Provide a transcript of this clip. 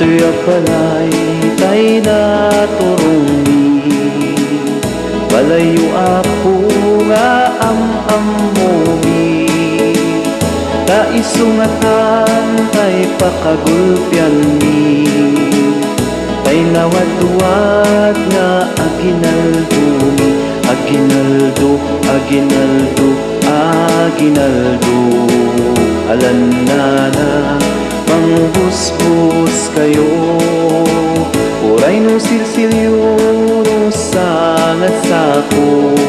Tuya pala'y tay na turungi, palayo ako nga am-amomi. Kaisungatan tay pakagulpyan mi, tay nawad-wad nga aginaldumi. Aginaldo, aginaldo, aginaldo. Alan na mangbusbus kayo, uray no silsilyo no sangat sako.